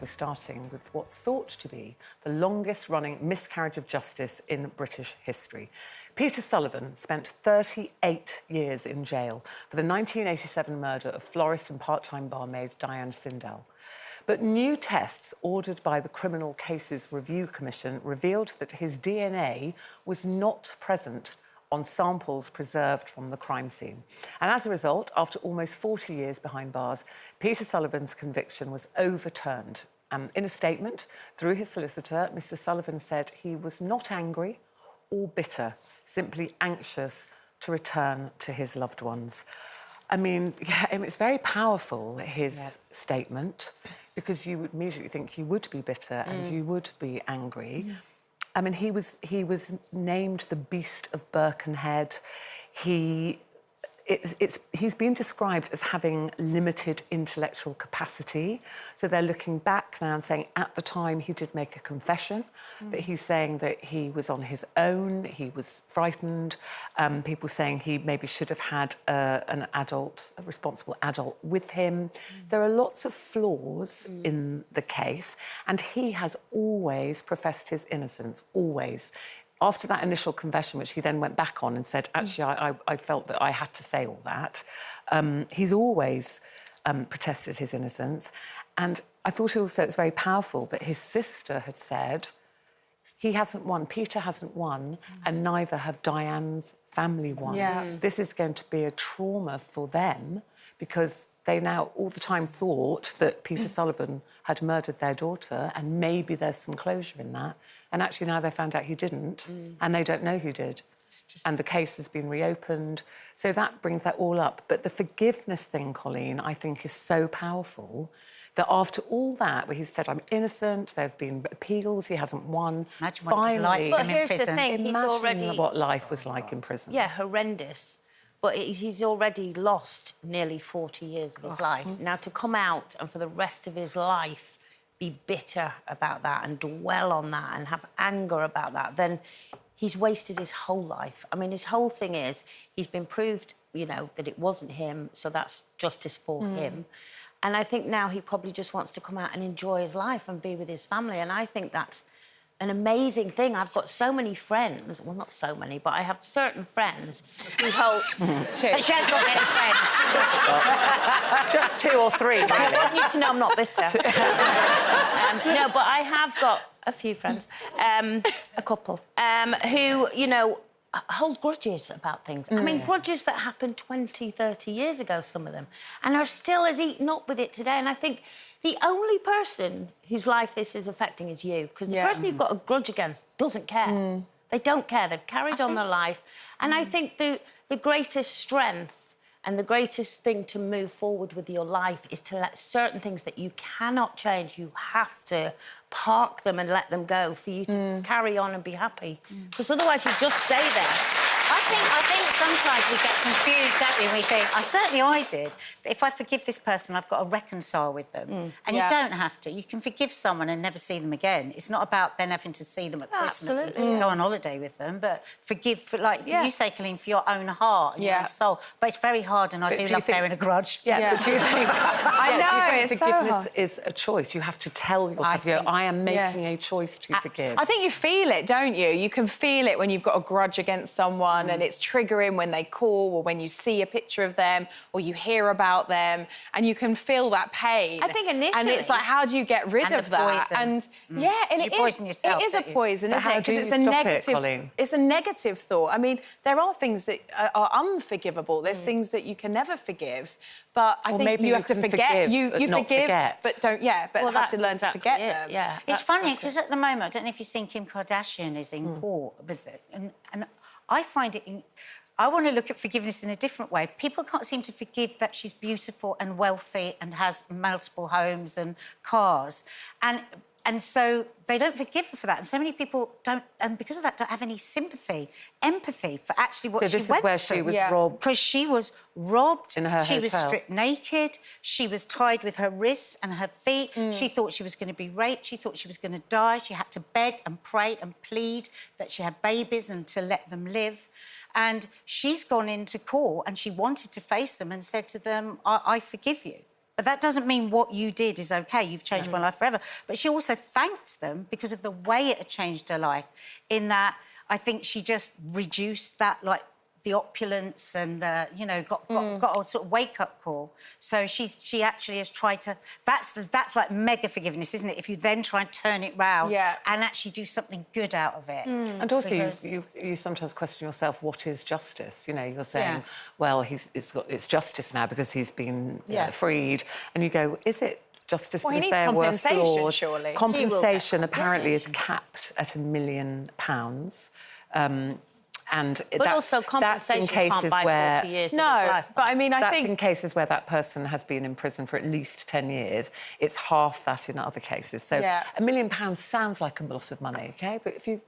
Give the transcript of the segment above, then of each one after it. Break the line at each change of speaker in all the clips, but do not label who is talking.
We're starting with what's thought to be the longest-running miscarriage of justice in British history. Peter Sullivan spent 38 years in jail for the 1987 murder of florist and part-time barmaid Diane Sindall. But new tests ordered by the Criminal Cases Review Commission revealed that his DNA was not present on samples preserved from the crime scene. And as a result, after almost 40 years behind bars, Peter Sullivan's conviction was overturned. In a statement through his solicitor, Mr. Sullivan said he was not angry or bitter, simply anxious to return to his loved ones. I mean, it's very powerful, his statement, because you would immediately think you would be bitter and you would be angry. I mean, he was named the Beast of Birkenhead. He's been described as having limited intellectual capacity. So they're looking back now and saying at the time he did make a confession, but he's saying that he was on his own, he was frightened. People saying he maybe should have had a responsible adult with him. There are lots of flaws in the case, and he has always professed his innocence, always. After that initial confession, which he then went back on and said, actually, I felt that I had to say all that, he's always protested his innocence. And I thought also it's very powerful that his sister had said, he hasn't won, Peter hasn't won, and neither have Diane's family won. This is going to be a trauma for them because they now all the time thought that Peter Sullivan had murdered their daughter, and maybe there's some closure in that. And actually now they found out he didn't, and they don't know who did. And the case has been reopened. So that brings that all up. But the forgiveness thing, Colleen, I think is so powerful that after all that, where he's said, I'm innocent, there have been appeals, he hasn't won.
Imagine what it was like
But
in
here's
prison.
the thing, he's already...
what life was like in prison.
Yeah, horrendous. But he's already lost nearly 40 years of his life. Now, to come out and for the rest of his life be bitter about that and dwell on that and have anger about that, then he's wasted his whole life. I mean, his whole thing is he's been proved, you know, that it wasn't him, so that's justice for him. And I think now he probably just wants to come out and enjoy his life and be with his family, and I think that's an amazing thing. I've got so many friends, well, not so many, but I have certain friends who hold... She has got many friends.
Just 2 or 3, really.
I want you to know I'm not bitter. No, but I have got a few friends, a couple, who, you know, hold grudges about things. I mean, grudges that happened 20, 30 years ago, some of them, and are still as eaten up with it today. And I think the only person whose life this is affecting is you, because the person you've got a grudge against doesn't care. They don't care. They've carried on their life. And I think the greatest strength and the greatest thing to move forward with your life is to let certain things that you cannot change, you have to park them and let them go for you to carry on and be happy. Because otherwise you just stay there.
I think sometimes we get confused, don't we? And we think, certainly I did, that if I forgive this person, I've got to reconcile with them. And you don't have to. You can forgive someone and never see them again. It's not about then having to see them at Christmas and go on holiday with them, but forgive, for, like you say, Colleen, for your own heart and your own soul. But it's very hard, and I do love bearing a grudge.
But do you think...
I know,
do you think forgiveness is a choice? You have to tell yourself, I am making a choice to forgive.
I think you feel it, don't you? You can feel it when you've got a grudge against someone and it's triggering when they call or when you see a picture of them or you hear about them, and you can feel that pain.
I think initially...
And it's like, how do you get rid of that?
Poison.
And, and
you poison yourself,
it is a poison, isn't it?
Because
it's a negative... It's a negative thought. I mean, there are things that are unforgivable. There's things that you can never forgive, but I think you have to forget. You forgive, but don't... but have to learn to forget them.
Yeah,
it's funny, because at the moment, I don't know if you've seen Kim Kardashian is in court with it, and I find it... I want to look at forgiveness in a different way. People can't seem to forgive that she's beautiful and wealthy and has multiple homes and cars. And so they don't forgive her for that. And so many people don't, and because of that, don't have any sympathy, empathy for actually what she went through.
So this is where she was robbed?
Because she was robbed.
In her hotel.
She was stripped naked. She was tied with her wrists and her feet. She thought she was going to be raped. She thought she was going to die. She had to beg and pray and plead that she had babies and to let them live. And she's gone into court and she wanted to face them and said to them, I forgive you. but that doesn't mean what you did is OK. You've changed my life forever. But she also thanked them because of the way it had changed her life, in that I think she just reduced that, like, the opulence and, you know, got a sort of wake-up call. So she actually has tried to... That's like mega forgiveness, isn't it? If you then try and turn it round and actually do something good out of it.
And also, you sometimes question yourself, what is justice? You know, you're saying, well, it's justice now because he's been freed. And you go, is it justice because there were flaws?
Surely.
Compensation apparently is capped at £1 million.
But also compensation can't buy 40 years of his life.
But I mean, I think...
That's in cases where that person has been in prison for at least 10 years. It's half that in other cases. So £1 million sounds like a lot of money, OK? But if you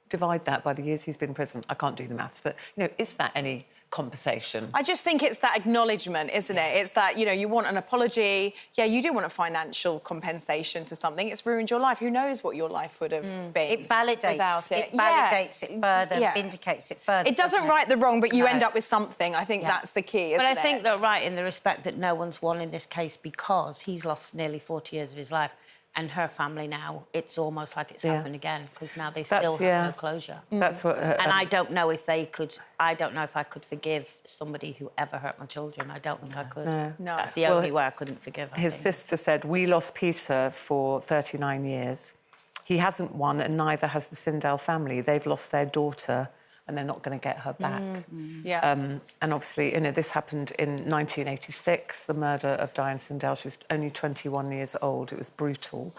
divide that by the years he's been in prison, I can't do the maths, but, you know, is that any compensation?
I just think it's that acknowledgement, isn't it? It's that, you know, you want an apology. Yeah, you do want a financial compensation to something. It's ruined your life. Who knows what your life would have been
It validates
without it.
It validates it further, vindicates it further.
It doesn't right the wrong, but you end up with something. I think that's the key, isn't
it? But I think they're right in the respect that no one's won in this case because he's lost nearly 40 years of his life. And her family now, it's almost like it's happened again because now they still have no closure.
That's what...
and I don't know if they could... I don't know if I could forgive somebody who ever hurt my children. I don't think I could.
No.
That's the only way I couldn't forgive, I
His
think.
sister said, we lost Peter for 39 years. He hasn't won and neither has the Sindall family. They've lost their daughter and they're not going to get her back. And obviously, you know, this happened in 1986, the murder of Diane Sindall. She was only 21 years old. It was brutal.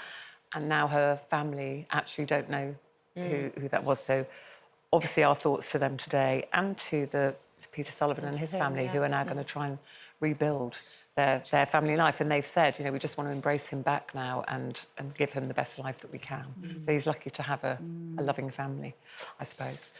And now her family actually don't know who that was. So obviously our thoughts to them today and to Peter Sullivan and his family who are now going to try and rebuild their family life. And they've said, you know, we just want to embrace him back now and give him the best life that we can. So he's lucky to have a loving family, I suppose.